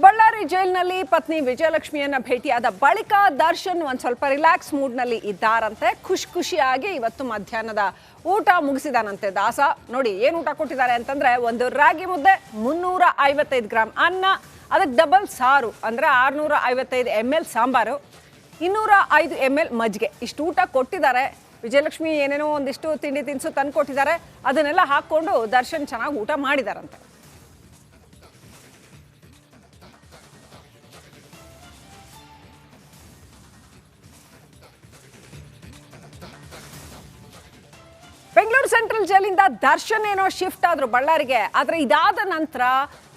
ಬಳ್ಳಾರಿ ಜೈಲಿನಲ್ಲಿ ಪತ್ನಿ ವಿಜಯಲಕ್ಷ್ಮಿಯನ್ನ ಭೇಟಿಯಾದ ಬಳಿಕ ದರ್ಶನ್ ಒಂದ್ ಸ್ವಲ್ಪ ರಿಲ್ಯಾಕ್ಸ್ ಮೂಡ್ನಲ್ಲಿ ಇದ್ದಾರಂತೆ. ಖುಷಿಯಾಗಿ ಇವತ್ತು ಮಧ್ಯಾಹ್ನದ ಊಟ ಮುಗಿಸಿದಾನಂತೆ ದಾಸ. ನೋಡಿ ಏನು ಊಟ ಕೊಟ್ಟಿದ್ದಾರೆ ಅಂತಂದ್ರೆ, ಒಂದು ರಾಗಿ ಮುದ್ದೆ, 355 ಗ್ರಾಂ ಅನ್ನ, ಅದಕ್ಕೆ ಡಬಲ್ ಸಾರು ಅಂದ್ರೆ 655 ml ಸಾಂಬಾರು, 205 ml ಮಜ್ಜಿಗೆ, ಇಷ್ಟು ಊಟ ಕೊಟ್ಟಿದ್ದಾರೆ. ವಿಜಯಲಕ್ಷ್ಮಿ ಏನೇನೋ ಒಂದಿಷ್ಟು ತಿಂಡಿ ತಿನಿಸು ತಂದು ಕೊಟ್ಟಿದ್ದಾರೆ, ಅದನ್ನೆಲ್ಲ ಹಾಕೊಂಡು ದರ್ಶನ್ ಚೆನ್ನಾಗಿ ಊಟ ಮಾಡಿದಾರಂತೆ. ಬೆಂಗಳೂರು ಸೆಂಟ್ರಲ್ ಜೈಲಿಂದ ದರ್ಶನ್ ಏನೋ ಶಿಫ್ಟ್ ಆದ್ರು ಬಳ್ಳಾರಿಗೆ. ಆದ್ರೆ ಇದಾದ ನಂತರ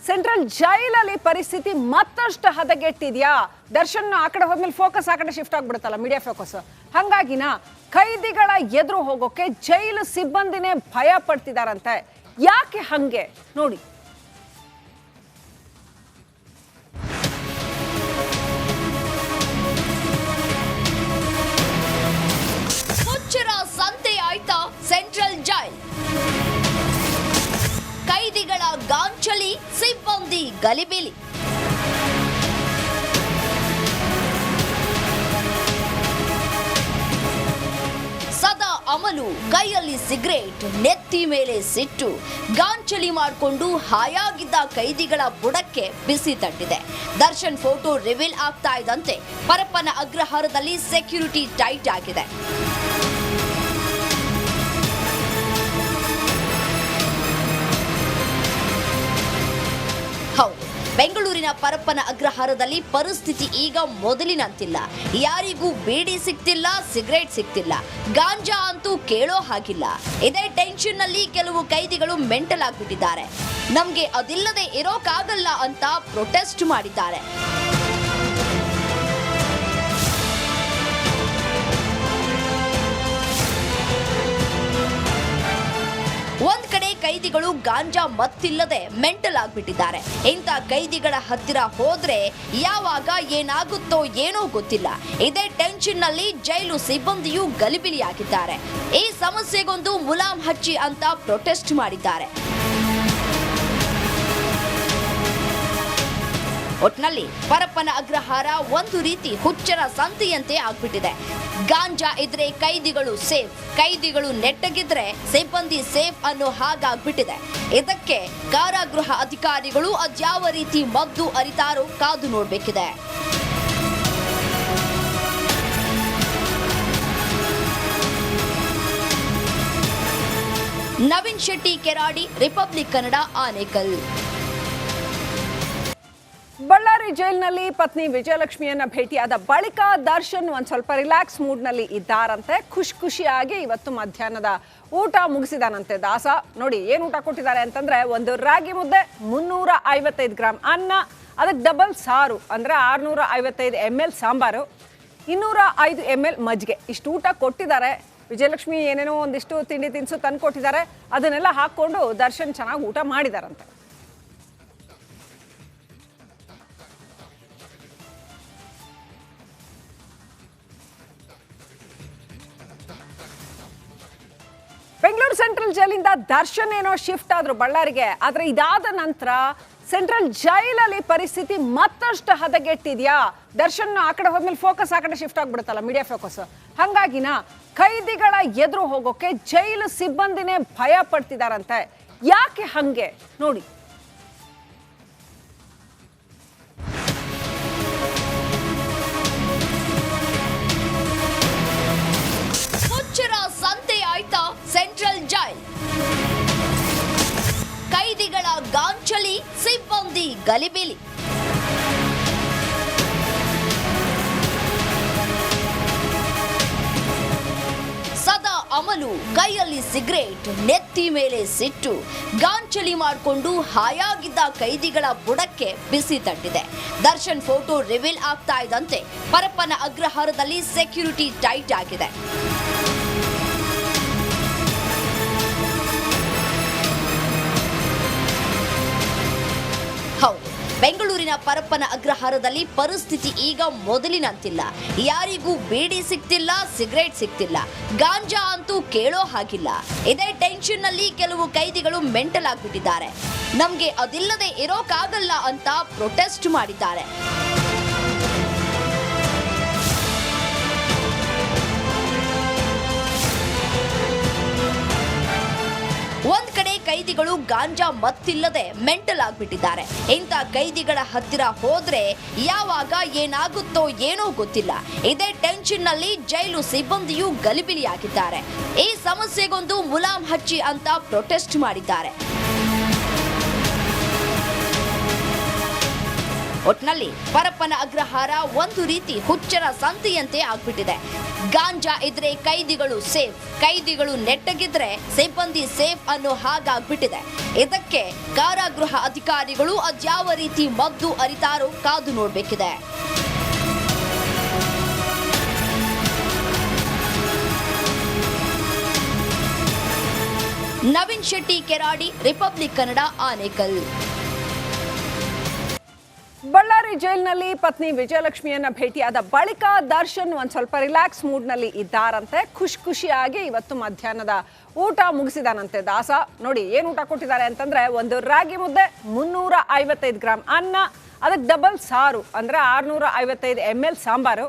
ಸೆಂಟ್ರಲ್ ಜೈಲಲ್ಲಿ ಪರಿಸ್ಥಿತಿ ಮತ್ತಷ್ಟು ಹದಗೆಟ್ಟಿದ್ಯಾ. ದರ್ಶನ್ ಆ ಕಡೆ ಹೋದ್ಮೇಲೆ ಫೋಕಸ್ ಆ ಕಡೆ ಶಿಫ್ಟ್ ಆಗ್ಬಿಡುತ್ತಲ್ಲ, ಮೀಡಿಯಾ ಫೋಕಸ್. ಹಂಗಾಗಿನ ಖೈದಿಗಳ ಎದುರು ಹೋಗೋಕೆ ಜೈಲು ಸಿಬ್ಬಂದಿನೇ ಭಯ ಪಡ್ತಿದಾರಂತೆ. ಯಾಕೆ ಹಂಗೆ ನೋಡಿ. ಸಂತೆ ಆಯ್ತಾ ಸೆಂಟ್ರಲ್ ಜೈಲ್. ಕೈದಿಗಳ ಗಾಂಚಲಿ, ಸಿಬ್ಬಂದಿ ಗಲಿಬಿಲಿ. ಸದಾ ಅಮಲು, ಕೈಯಲ್ಲಿ ಸಿಗರೇಟ್, ನೆತ್ತಿ ಮೇಲೆ ಸಿಟ್ಟು, ಗಾಂಚಲಿ ಮಾಡಿಕೊಂಡು ಹಾಯಾಗಿದ್ದ ಕೈದಿಗಳ ಬುಡಕ್ಕೆ ಬಿಸಿ ತಟ್ಟಿದೆ. ದರ್ಶನ್ ಫೋಟೋ ರಿವೀಲ್ ಆಗ್ತಾ ಇದ್ದಂತೆ ಪರಪ್ಪನ ಅಗ್ರಹಾರದಲ್ಲಿ ಸೆಕ್ಯೂರಿಟಿ ಟೈಟ್ ಆಗಿದೆ. ಹೌದು, ಬೆಂಗಳೂರಿನ ಪರಪ್ಪನ ಅಗ್ರಹಾರದಲ್ಲಿ ಪರಿಸ್ಥಿತಿ ಈಗ ಮೊದಲಿನಂತಿಲ್ಲ. ಯಾರಿಗೂ ಬೀಡಿ ಸಿಗ್ತಿಲ್ಲ, ಸಿಗರೇಟ್ ಸಿಗ್ತಿಲ್ಲ, ಗಾಂಜಾ ಅಂತೂ ಕೇಳೋ ಹಾಗಿಲ್ಲ. ಇದೇ ಟೆನ್ಷನ್ ನಲ್ಲಿ ಕೆಲವು ಕೈದಿಗಳು ಮೆಂಟಲ್ ಆಗಿಬಿಟ್ಟಿದ್ದಾರೆ. ನಮ್ಗೆ ಅದಿಲ್ಲದೆ ಇರೋಕ್ಕಾಗಲ್ಲ ಅಂತ ಪ್ರೊಟೆಸ್ಟ್ ಮಾಡಿದ್ದಾರೆ. ಒಂದ್ ಕಡೆ ಕೈದಿಗಳು ಗಾಂಜಾ ಮತ್ತಿಲ್ಲದೆ ಮೆಂಟಲ್ ಆಗ್ಬಿಟ್ಟಿದ್ದಾರೆ. ಇಂಥ ಕೈದಿಗಳ ಹತ್ತಿರ ಹೋದ್ರೆ ಯಾವಾಗ ಏನಾಗುತ್ತೋ ಏನೋ ಗೊತ್ತಿಲ್ಲ. ಇದೇ ಟೆನ್ಷನ್ ನಲ್ಲಿ ಜೈಲು ಸಿಬ್ಬಂದಿಯೂ ಗಲಿಬಿಲಿಯಾಗಿದ್ದಾರೆ. ಈ ಸಮಸ್ಯೆಗೊಂದು ಮುಲಾಮ್ ಹಚ್ಚಿ ಅಂತ ಪ್ರೊಟೆಸ್ಟ್ ಮಾಡಿದ್ದಾರೆ. ಒಟ್ನಲ್ಲಿ ಪರಪ್ಪನ ಅಗ್ರಹಾರ ಒಂದು ರೀತಿ ಹುಚ್ಚರ ಸಂತೆಯಂತೆ ಆಗ್ಬಿಟ್ಟಿದೆ. ಗಾಂಜಾ ಇದ್ರೆ ಕೈದಿಗಳು ಸೇಫ್, ಕೈದಿಗಳು ನೆಟ್ಟಗಿದ್ರೆ ಸಿಬ್ಬಂದಿ ಸೇಫ್ ಅನ್ನೋ ಹಾಗಾಗ್ಬಿಟ್ಟಿದೆ. ಇದಕ್ಕೆ ಕಾರಾಗೃಹ ಅಧಿಕಾರಿಗಳು ಅದ್ಯಾವ ರೀತಿ ಮದ್ದು ಅರಿತಾರೋ ಕಾದು ನೋಡ್ಬೇಕಿದೆ. ನವೀನ್ ಶೆಟ್ಟಿ, ಕೆರಾಡಿ, ರಿಪಬ್ಲಿಕ್ ಕನ್ನಡ, ಆನೇಕಲ್. ಬಳ್ಳಾರಿ ಜೈಲಿನಲ್ಲಿ ಪತ್ನಿ ವಿಜಯಲಕ್ಷ್ಮಿಯನ್ನ ಭೇಟಿಯಾದ ಬಳಿಕ ದರ್ಶನ್ ಒಂದ್ ಸ್ವಲ್ಪ ರಿಲ್ಯಾಕ್ಸ್ ಮೂಡ್ನಲ್ಲಿ ಇದ್ದಾರಂತೆ. ಖುಷಿಯಾಗಿ ಇವತ್ತು ಮಧ್ಯಾಹ್ನದ ಊಟ ಮುಗಿಸಿದಾನಂತೆ ದಾಸ. ನೋಡಿ ಏನು ಊಟ ಕೊಟ್ಟಿದ್ದಾರೆ ಅಂತಂದ್ರೆ, ಒಂದು ರಾಗಿ ಮುದ್ದೆ, 355 ಗ್ರಾಂ ಅನ್ನ, ಅದಕ್ಕೆ ಡಬಲ್ ಸಾರು ಅಂದ್ರೆ 655 ml ಸಾಂಬಾರು, 205 ml ಮಜ್ಜಿಗೆ, ಇಷ್ಟು ಊಟ ಕೊಟ್ಟಿದ್ದಾರೆ. ವಿಜಯಲಕ್ಷ್ಮಿ ಏನೇನೋ ಒಂದಿಷ್ಟು ತಿಂಡಿ ತಿನಿಸು ತಂದು ಕೊಟ್ಟಿದ್ದಾರೆ, ಅದನ್ನೆಲ್ಲ ಹಾಕೊಂಡು ದರ್ಶನ್ ಚೆನ್ನಾಗಿ ಊಟ ಮಾಡಿದಾರಂತೆ. ಬೆಂಗಳೂರು ಸೆಂಟ್ರಲ್ ಜೈಲಿಂದ ದರ್ಶನ್ ಏನೋ ಶಿಫ್ಟ್ ಆದ್ರು ಬಳ್ಳಾರಿಗೆ. ಆದ್ರೆ ಇದಾದ ನಂತರ ಸೆಂಟ್ರಲ್ ಜೈಲಲ್ಲಿ ಪರಿಸ್ಥಿತಿ ಮತ್ತಷ್ಟು ಹದಗೆಟ್ಟಿದ್ಯಾ. ದರ್ಶನ್ ಆ ಕಡೆ ಹೋದ್ಮೇಲೆ ಫೋಕಸ್ ಆ ಕಡೆ ಶಿಫ್ಟ್ ಆಗ್ಬಿಡುತ್ತಲ್ಲ, ಮೀಡಿಯಾ ಫೋಕಸ್. ಹಂಗಾಗಿನ ಖೈದಿಗಳ ಎದುರು ಹೋಗೋಕೆ ಜೈಲು ಸಿಬ್ಬಂದಿನೇ ಭಯ ಪಡ್ತಿದಾರಂತೆ. ಯಾಕೆ ಹಂಗೆ ನೋಡಿ. ಸಂತೆ ಆಯ್ತಾ ಸೆಂಟ್ರಲ್ ಜೈಲ್. ಕೈದಿಗಳ ಗಾಂಚಲಿ, ಸಿಬ್ಬಂದಿ ಗಲಿಬಿಲಿ. ಸದಾ ಅಮಲು, ಕೈಯಲ್ಲಿ ಸಿಗರೇಟ್, ನೆತ್ತಿ ಮೇಲೆ ಸಿಟ್ಟು, ಗಾಂಚಲಿ ಮಾಡಿಕೊಂಡು ಹಾಯಾಗಿದ್ದ ಕೈದಿಗಳ ಬುಡಕ್ಕೆ ಬಿಸಿ ತಟ್ಟಿದೆ. ದರ್ಶನ್ ಫೋಟೋ ರಿವೀಲ್ ಆಗ್ತಾ ಇದ್ದಂತೆ ಪರಪ್ಪನ ಅಗ್ರಹಾರದಲ್ಲಿ ಸೆಕ್ಯೂರಿಟಿ ಟೈಟ್ ಆಗಿದೆ. ಹೌದು, ಬೆಂಗಳೂರಿನ ಪರಪ್ಪನ ಅಗ್ರಹಾರದಲ್ಲಿ ಪರಿಸ್ಥಿತಿ ಈಗ ಮೊದಲಿನಂತಿಲ್ಲ. ಯಾರಿಗೂ ಬೀಡಿ ಸಿಗ್ತಿಲ್ಲ, ಸಿಗರೇಟ್ ಸಿಗ್ತಿಲ್ಲ, ಗಾಂಜಾ ಅಂತೂ ಕೇಳೋ ಹಾಗಿಲ್ಲ. ಇದೇ ಟೆನ್ಷನ್ ನಲ್ಲಿ ಕೆಲವು ಕೈದಿಗಳು ಮೆಂಟಲ್ ಆಗಿಬಿಟ್ಟಿದ್ದಾರೆ. ನಮ್ಗೆ ಅದಿಲ್ಲದೆ ಇರೋಕ್ಕಾಗಲ್ಲ ಅಂತ ಪ್ರೊಟೆಸ್ಟ್ ಮಾಡಿದ್ದಾರೆ. ಒಂದ್ ಕಡೆ ಕೈದಿಗಳು ಗಾಂಜಾ ಮತ್ತಿಲ್ಲದೆ ಮೆಂಟಲ್ ಆಗ್ಬಿಟ್ಟಿದ್ದಾರೆ. ಇಂಥ ಕೈದಿಗಳ ಹತ್ತಿರ ಹೋದ್ರೆ ಯಾವಾಗ ಏನಾಗುತ್ತೋ ಏನೋ ಗೊತ್ತಿಲ್ಲ. ಇದೇ ಟೆನ್ಷನ್ ನಲ್ಲಿ ಜೈಲು ಸಿಬ್ಬಂದಿಯೂ ಗಲಿಬಿಲಿಯಾಗಿದ್ದಾರೆ. ಈ ಸಮಸ್ಯೆಗೊಂದು ಮುಲಾಂ ಹಚ್ಚಿ ಅಂತ ಪ್ರೊಟೆಸ್ಟ್ ಮಾಡಿದ್ದಾರೆ. ಒಟ್ನಲ್ಲಿ ಪರಪ್ಪನ ಅಗ್ರಹಾರ ಒಂದು ರೀತಿ ಹುಚ್ಚರ ಸಂತೆಯಂತೆ ಆಗ್ಬಿಟ್ಟಿದೆ. ಗಾಂಜಾ ಇದ್ರೆ ಕೈದಿಗಳು ಸೇಫ್, ಕೈದಿಗಳು ನೆಟ್ಟಗಿದ್ರೆ ಸಿಬ್ಬಂದಿ ಸೇಫ್ ಅನ್ನೋ ಹಾಗಾಗ್ಬಿಟ್ಟಿದೆ. ಇದಕ್ಕೆ ಕಾರಾಗೃಹ ಅಧಿಕಾರಿಗಳು ಅದ್ಯಾವ ರೀತಿ ಮದ್ದು ಅರಿತಾರೋ ಕಾದು ನೋಡ್ಬೇಕಿದೆ. ನವೀನ್ ಶೆಟ್ಟಿ, ಕೆರಾಡಿ, ರಿಪಬ್ಲಿಕ್ ಕನ್ನಡ, ಆನೇಕಲ್. ಬಳ್ಳಾರಿ ಜೈಲಿನಲ್ಲಿ ಪತ್ನಿ ವಿಜಯಲಕ್ಷ್ಮಿಯನ್ನ ಭೇಟಿಯಾದ ಬಳಿಕ ದರ್ಶನ್ ಒಂದ್ ಸ್ವಲ್ಪ ರಿಲ್ಯಾಕ್ಸ್ ಮೂಡ್ನಲ್ಲಿ ಇದ್ದಾರಂತೆ. ಖುಷಿಯಾಗಿ ಇವತ್ತು ಮಧ್ಯಾಹ್ನದ ಊಟ ಮುಗಿಸಿದಾನಂತೆ ದಾಸ. ನೋಡಿ ಏನು ಊಟ ಕೊಟ್ಟಿದ್ದಾರೆ ಅಂತಂದ್ರೆ, ಒಂದು ರಾಗಿ ಮುದ್ದೆ, 355 ಗ್ರಾಂ ಅನ್ನ, ಅದಕ್ಕೆ ಡಬಲ್ ಸಾರು ಅಂದ್ರೆ 655 ml ಸಾಂಬಾರು,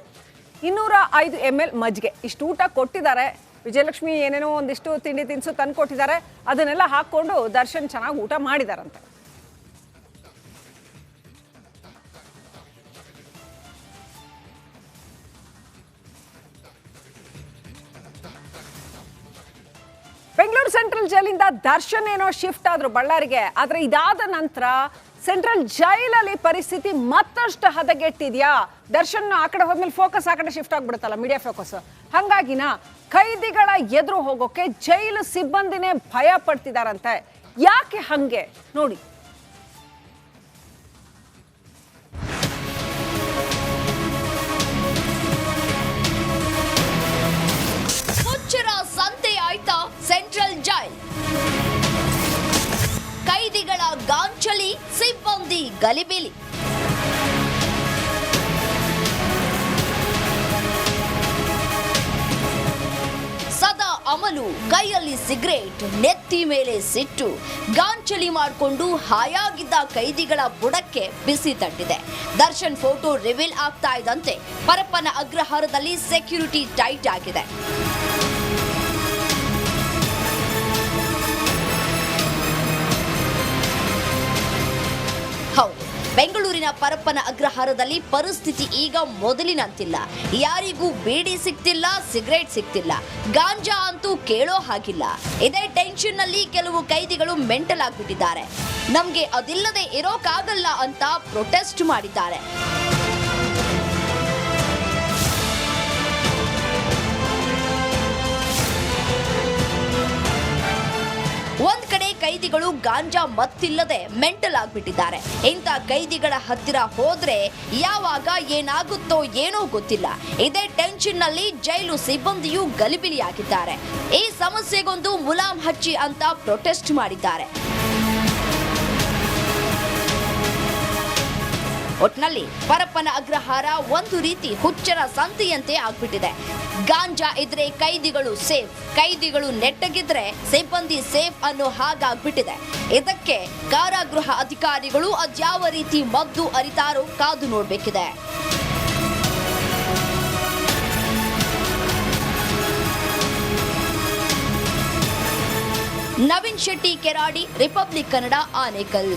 205 ml ಮಜ್ಜಿಗೆ, ಇಷ್ಟು ಊಟ ಕೊಟ್ಟಿದ್ದಾರೆ. ವಿಜಯಲಕ್ಷ್ಮಿ ಏನೇನೋ ಒಂದಿಷ್ಟು ತಿಂಡಿ ತಿನಿಸು ತಂದು ಕೊಟ್ಟಿದ್ದಾರೆ. ಅದನ್ನೆಲ್ಲ ಹಾಕೊಂಡು ದರ್ಶನ್ ಚೆನ್ನಾಗಿ ಊಟ ಮಾಡಿದಾರಂತೆ. ಬೆಂಗಳೂರು ಸೆಂಟ್ರಲ್ ಜೈಲಿಂದ ದರ್ಶನ್ ಏನೋ ಶಿಫ್ಟ್ ಆದ್ರು ಬಳ್ಳಾರಿಗೆ. ಆದ್ರೆ ಇದಾದ ನಂತರ ಸೆಂಟ್ರಲ್ ಜೈಲಲ್ಲಿ ಪರಿಸ್ಥಿತಿ ಮತ್ತಷ್ಟು ಹದಗೆಟ್ಟಿದ್ಯಾ. ದರ್ಶನ್ ಆ ಕಡೆ ಹೋದ್ಮೇಲೆ ಫೋಕಸ್ ಆ ಕಡೆ ಶಿಫ್ಟ್ ಆಗ್ಬಿಡುತ್ತಲ್ಲ, ಮೀಡಿಯಾ ಫೋಕಸ್. ಹಂಗಾಗಿನ ಕೈದಿಗಳ ಎದುರು ಹೋಗೋಕೆ ಜೈಲು ಸಿಬ್ಬಂದಿನೇ ಭಯ ಪಡ್ತಿದಾರಂತೆ. ಯಾಕೆ ಹಂಗೆ ನೋಡಿ. ಸಂತೆ ಆಯ್ತಾ ಸೆಂಟ್ರಲ್ ಜೈಲ್. ಕೈದಿಗಳ ಗಾಂಚಲಿ, ಸಿಬ್ಬಂದಿ ಗಲಿಬಿಲಿ. ಸದಾ ಅಮಲು, ಕೈಯಲ್ಲಿ ಸಿಗರೇಟ್, ನೆತ್ತಿ ಮೇಲೆ ಸಿಟ್ಟು, ಗಾಂಚಲಿ ಮಾಡಿಕೊಂಡು ಹಾಯಾಗಿದ್ದ ಕೈದಿಗಳ ಬುಡಕ್ಕೆ ಬಿಸಿ ತಟ್ಟಿದೆ. ದರ್ಶನ್ ಫೋಟೋ ರಿವೀಲ್ ಆಗ್ತಾ ಇದ್ದಂತೆ ಪರಪ್ಪನ ಅಗ್ರಹಾರದಲ್ಲಿ ಸೆಕ್ಯೂರಿಟಿ ಟೈಟ್ ಆಗಿದೆ. ಹೌದು, ಬೆಂಗಳೂರಿನ ಪರಪ್ಪನ ಅಗ್ರಹಾರದಲ್ಲಿ ಪರಿಸ್ಥಿತಿ ಈಗ ಮೊದಲಿನಂತಿಲ್ಲ. ಯಾರಿಗೂ ಬೀಡಿ ಸಿಗ್ತಿಲ್ಲ, ಸಿಗರೇಟ್ ಸಿಗ್ತಿಲ್ಲ, ಗಾಂಜಾ ಅಂತೂ ಕೇಳೋ ಹಾಗಿಲ್ಲ. ಇದೇ ಟೆನ್ಷನ್ ನಲ್ಲಿ ಕೆಲವು ಕೈದಿಗಳು ಮೆಂಟಲ್ ಆಗ್ಬಿಟ್ಟಿದ್ದಾರೆ. ನಮ್ಗೆ ಅದಿಲ್ಲದೆ ಇರೋಕ್ಕಾಗಲ್ಲ ಅಂತ ಪ್ರೊಟೆಸ್ಟ್ ಮಾಡಿದ್ದಾರೆ. ಒಂದ್ ಕಡೆ ಕೈದಿಗಳು ಗಾಂಜಾ ಮತ್ತಿಲ್ಲದೆ ಮೆಂಟಲ್ ಆಗ್ಬಿಟ್ಟಿದ್ದಾರೆ. ಇಂಥ ಕೈದಿಗಳ ಹತ್ತಿರ ಹೋದ್ರೆ ಯಾವಾಗ ಏನಾಗುತ್ತೋ ಏನೋ ಗೊತ್ತಿಲ್ಲ. ಇದೇ ಟೆನ್ಷನ್ ನಲ್ಲಿ ಜೈಲು ಸಿಬ್ಬಂದಿಯೂ ಗಲಿಬಿಲಿಯಾಗಿದ್ದಾರೆ. ಈ ಸಮಸ್ಯೆಗೊಂದು ಮುಲಾಂ ಹಚ್ಚಿ ಅಂತ ಪ್ರೊಟೆಸ್ಟ್ ಮಾಡಿದ್ದಾರೆ. ಒಟ್ನಲ್ಲಿ ಪರಪ್ಪನ ಅಗ್ರಹಾರ ಒಂದು ರೀತಿ ಹುಚ್ಚರ ಸಂತೆಯಂತೆ ಆಗ್ಬಿಟ್ಟಿದೆ. ಗಾಂಜಾ ಇದ್ರೆ ಕೈದಿಗಳು ಸೇಫ್, ಕೈದಿಗಳು ನೆಟ್ಟಗಿದ್ರೆ ಸಿಬ್ಬಂದಿ ಸೇಫ್ ಅನ್ನೋ ಹಾಗಾಗ್ಬಿಟ್ಟಿದೆ. ಇದಕ್ಕೆ ಕಾರಾಗೃಹ ಅಧಿಕಾರಿಗಳು ಅದ್ಯಾವ ರೀತಿ ಮದ್ದು ಅರಿತಾರೋ ಕಾದು ನೋಡ್ಬೇಕಿದೆ. ನವೀನ್ ಶೆಟ್ಟಿ, ಕೆರಾಡಿ, ರಿಪಬ್ಲಿಕ್ ಕನ್ನಡ, ಆನೇಕಲ್.